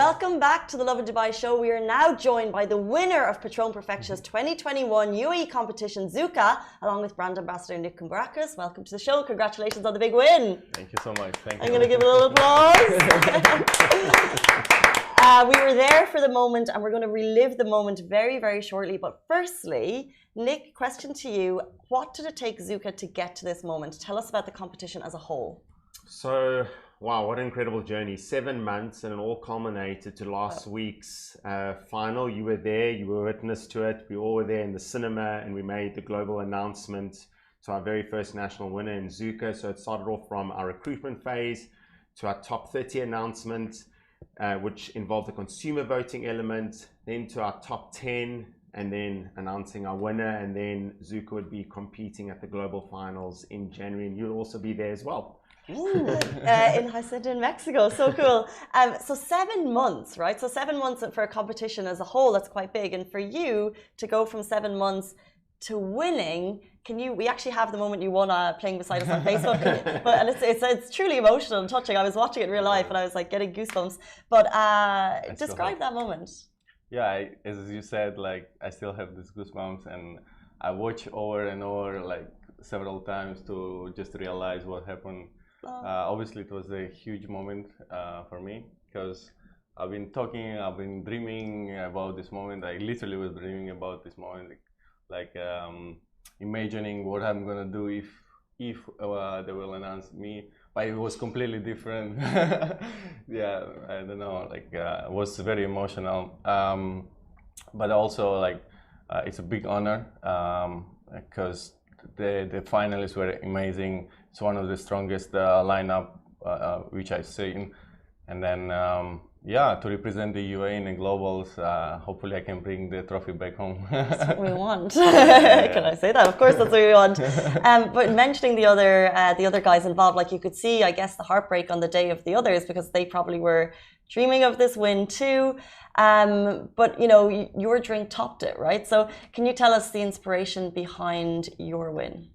Welcome back to the Lovin Dubai show. We are now joined by the winner of Patrón Perfectionist 2021 UAE competition, Zviad, along with brand ambassador Nick Koumbarakis. Welcome to the show. Congratulations on the big win. Thank you so much. Thank you. I'm going to give a little applause. We were there for the moment and we're going to relive the moment very, very shortly. But firstly, Nick, question to you. What did it take Zviad to get to this moment? Tell us about the competition as a whole. So, wow, what an incredible journey. 7 months, and it all culminated to last week's final. You were there, you were witness to it. We all were there in the cinema, and we made the global announcement to our very first national winner in Zviad. So it started off from our recruitment phase to our top 30 announcement, which involved the consumer voting element, then to our top 10, and then announcing our winner, and then Zviad would be competing at the global finals in January, and you'll also be there as well. In Hacienda in Mexico, so cool. So 7 months, right? So 7 months for a competition as a whole, that's quite big. And for you to go from 7 months to winning, we actually have the moment you won playing beside us on Facebook, but it's truly emotional and touching. I was watching it in real life and I was like getting goosebumps. But describe that moment. Yeah, as you said, like I still have these goosebumps, and I watch over and over like several times to just realize what happened. Obviously, it was a huge moment for me because I've been dreaming about this moment. I literally was dreaming about this moment, like imagining what I'm gonna do if they will announce me. But it was completely different. Yeah, I don't know. Like it was very emotional, but also like it's a big honor because the finalists were amazing. It's one of the strongest lineup which I've seen, and then yeah, to represent the UAE in the globals, hopefully I can bring the trophy back home. That's what we want. Can I say that? Of course, that's what we want. But mentioning the other guys involved, like you could see, I guess, the heartbreak on the day of the others because they probably were dreaming of this win too. But you know, your drink topped it, right? So can you tell us the inspiration behind your win?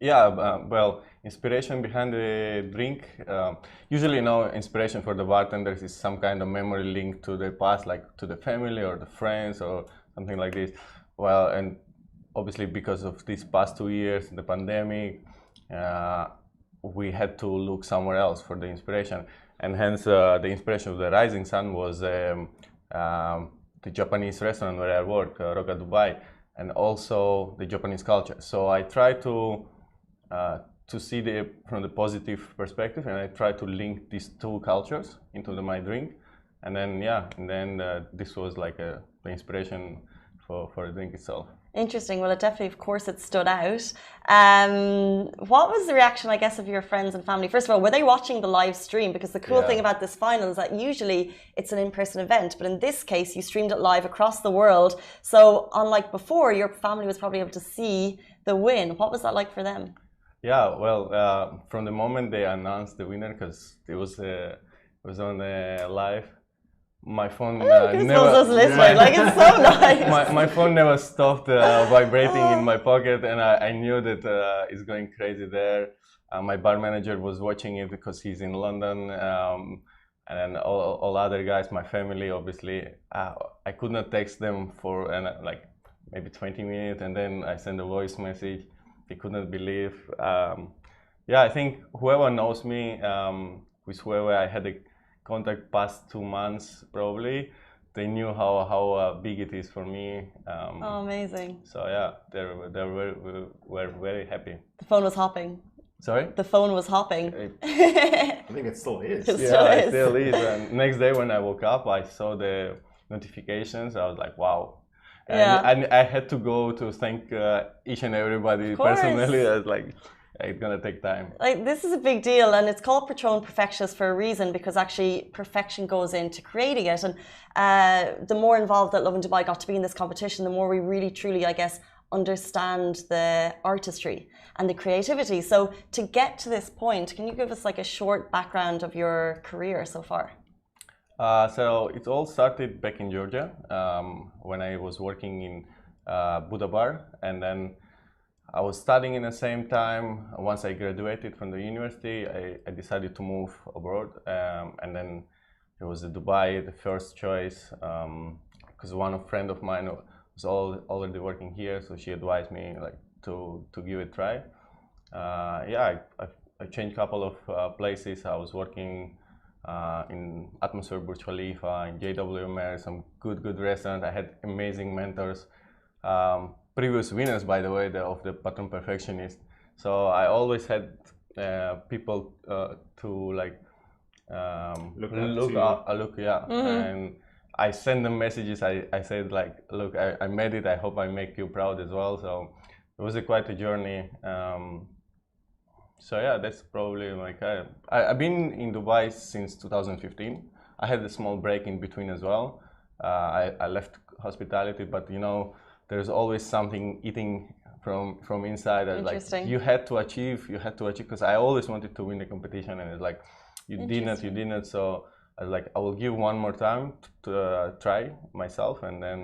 Yeah, well, inspiration behind the drink. Usually, you know, inspiration for the bartenders is some kind of memory linked to the past, like to the family or the friends or something like this. Well, and obviously because of these past 2 years, the pandemic, we had to look somewhere else for the inspiration. And hence, the inspiration of the Rising Sun was the Japanese restaurant where I work, Lovin Dubai, and also the Japanese culture. So I try to see from the positive perspective, and I try to link these two cultures into my drink. And then, yeah, this was like the inspiration for the drink itself. Interesting. Well, it definitely, of course, it stood out. What was the reaction, I guess, of your friends and family? First of all, were they watching the live stream? Because the cool thing about this final is that usually it's an in-person event, but in this case, you streamed it live across the world. So unlike before, your family was probably able to see the win. What was that like for them? Yeah, well, from the moment they announced the winner, because it was on the live, my phone never. Like it's so nice. My phone never stopped vibrating in my pocket, and I knew that it's going crazy there. My bar manager was watching it because he's in London, and then all other guys, my family, obviously. I could not text them for like maybe 20 minutes, and then I sent a voice message. They could not believe. Yeah, I think whoever knows me, with whoever I had a contact past 2 months, probably, they knew how big it is for me. Oh, amazing. So yeah, were very happy. The phone was hopping. Sorry? The phone was hopping. I think it still is. It still is. And next day when I woke up, I saw the notifications. I was like, wow. And I had to go to thank each and everybody personally. I was like, it's gonna take time. Like, this is a big deal, and it's called Patrón Perfectionist for a reason, because actually perfection goes into creating it. And the more involved that Lovin Dubai got to be in this competition, the more we really truly, I guess, understand the artistry and the creativity. So to get to this point, can you give us like a short background of your career so far? So it all started back in Georgia when I was working in Buddha Bar, and then I was studying in the same time. Once I graduated from the university, I decided to move abroad, and then there was the Dubai, the first choice, because friend of mine was already working here, so she advised me like to give it a try. Yeah, I changed a couple of places. I was working in Atmosphere Burj Khalifa, in JWMR, some good restaurants. I had amazing mentors, previous winners, by the way, of the Patrón Perfectionist. So I always had people to like look, yeah. And I send them messages. I said like, look, I made it. I hope I make you proud as well. So it was quite a journey. So yeah, that's probably my career. I've been in Dubai since 2015. I had a small break in between as well. I left hospitality, but you know, there's always something eating from inside. Like you had to achieve, because I always wanted to win the competition, and it's like, you didn't. So I was like, I will give one more time to try myself, and then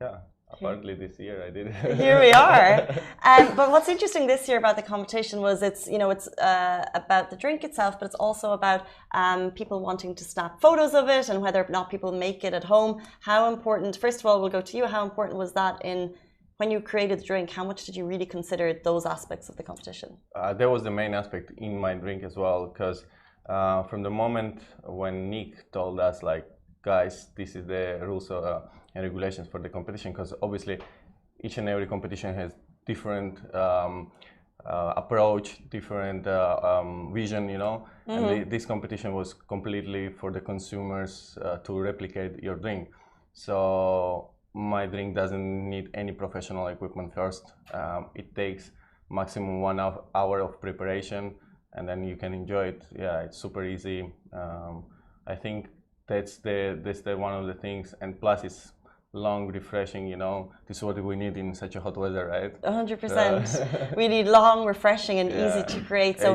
yeah. Apparently this year I did it. Here we are. But what's interesting this year about the competition was it's about the drink itself, but it's also about people wanting to snap photos of it and whether or not people make it at home. How important, first of all, we'll go to you, how important was that when you created the drink? How much did you really consider those aspects of the competition? That was the main aspect in my drink as well, because from the moment when Nick told us like, guys, this is the rules and regulations for the competition, because obviously each and every competition has different approach, different vision, you know. And this competition was completely for the consumers to replicate your drink. So my drink doesn't need any professional equipment first. It takes maximum 1 hour of preparation, and then you can enjoy it. Yeah, it's super easy. I think that's one of the things, and plus it's long, refreshing, you know. This is what we need in such a hot weather, right? 100%. We need long, refreshing, and easy to create. So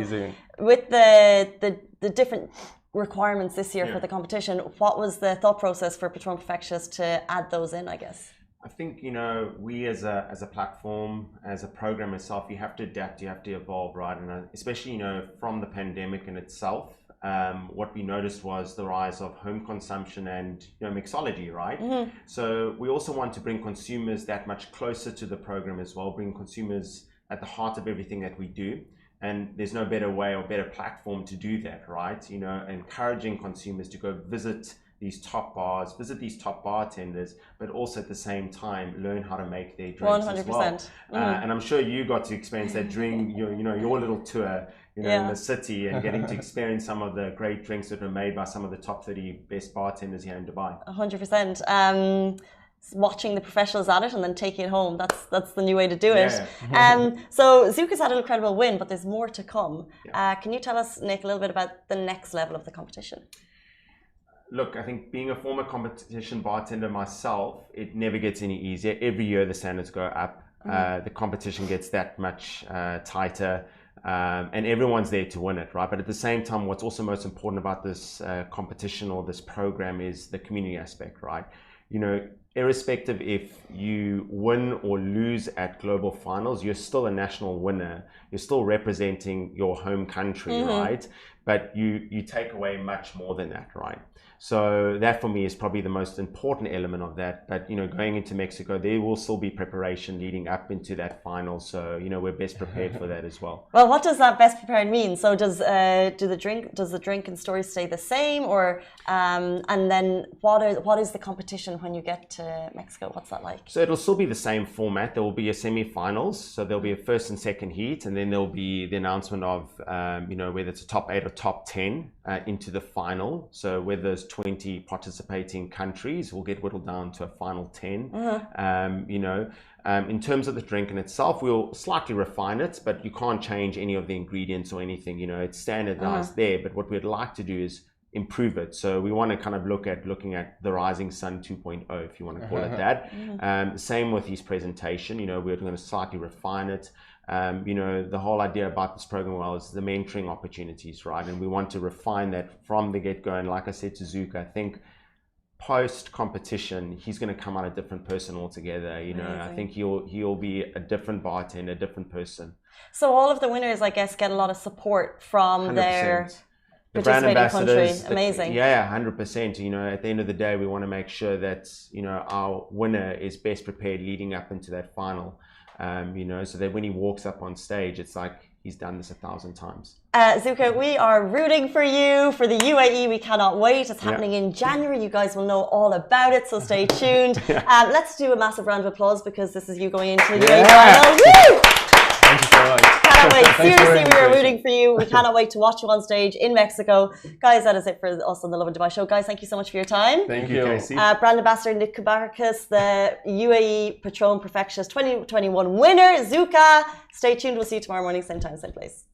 with the different requirements this year for the competition, what was the thought process for Patrón Perfectionist to add those in, I guess? I think, you know, we as a platform, as a program itself, you have to adapt, you have to evolve, right? And especially, you know, from the pandemic in itself, what we noticed was the rise of home consumption and, you know, mixology, right? So we also want to bring consumers that much closer to the program as well, bring consumers at the heart of everything that we do. And there's no better way or better platform to do that, right? You know, encouraging consumers to go visit these top bars, visit these top bartenders, but also at the same time learn how to make their drinks 100%. As well. And I'm sure you got to experience that during your little tour, you know, in the city, and getting to experience some of the great drinks that were made by some of the top 30 best bartenders here in Dubai. 100%. Watching the professionals at it and then taking it home, that's the new way to do it. So Zouk had an incredible win, but there's more to come. Can you tell us, Nick, a little bit about the next level of the competition? Look, I think being a former competition bartender myself, it never gets any easier. Every year the standards go up. The competition gets that much tighter, and everyone's there to win it, right? But at the same time, what's also most important about this competition or this program is the community aspect, right? You know, irrespective if you win or lose at global finals, you're still a national winner. You're still representing your home country, right? But you take away much more than that, right? So that for me is probably the most important element of that. But, you know, going into Mexico, there will still be preparation leading up into that final. So, you know, we're best prepared for that as well. Well, what does that best prepared mean? So does the drink and story stay the same, or and then what is the competition when you get to Mexico? What's that like? So it'll still be the same format. There will be a semi-finals. So there'll be a first and second heat, and then there'll be the announcement of you know, whether it's a top 8 or top 10 into the final. So whether there's 20 participating countries, will get whittled down to a final 10. You know, in terms of the drink in itself, we'll slightly refine it, but you can't change any of the ingredients or anything. You know, it's standardized there, but what we'd like to do is improve it. So we want to kind of looking at the Rising Sun 2.0, if you want to call it that. Same with his presentation. You know, we're going to slightly refine it. You know, the whole idea about this program is the mentoring opportunities, right? And we want to refine that from the get-go. And like I said to Zouk, I think post-competition, he's going to come out a different person altogether. You know, I think he'll be a different bartender, a different person. So all of the winners, I guess, get a lot of support from 100%. their The brand ambassadors, amazing. Yeah, 100%. You know, at the end of the day, we want to make sure that, you know, our winner is best prepared leading up into that final. You know, so that when he walks up on stage, it's like he's done this 1,000 times. Zuka, we are rooting for you for the UAE. We cannot wait. It's happening in January. You guys will know all about it, so stay tuned. Let's do a massive round of applause because this is you going into the UAE final. Woo! Thank you so much. Cannot wait. Seriously, we are rooting for you. We cannot wait to watch you on stage in Mexico. Guys, that is it for us on the Lovin Dubai show. Guys, thank you so much for your time. Thank you. Brand Ambassador Nick Koumbarakis, the UAE Patrón Perfectionist 2021 winner, Zuka. Stay tuned. We'll see you tomorrow morning, same time, same place.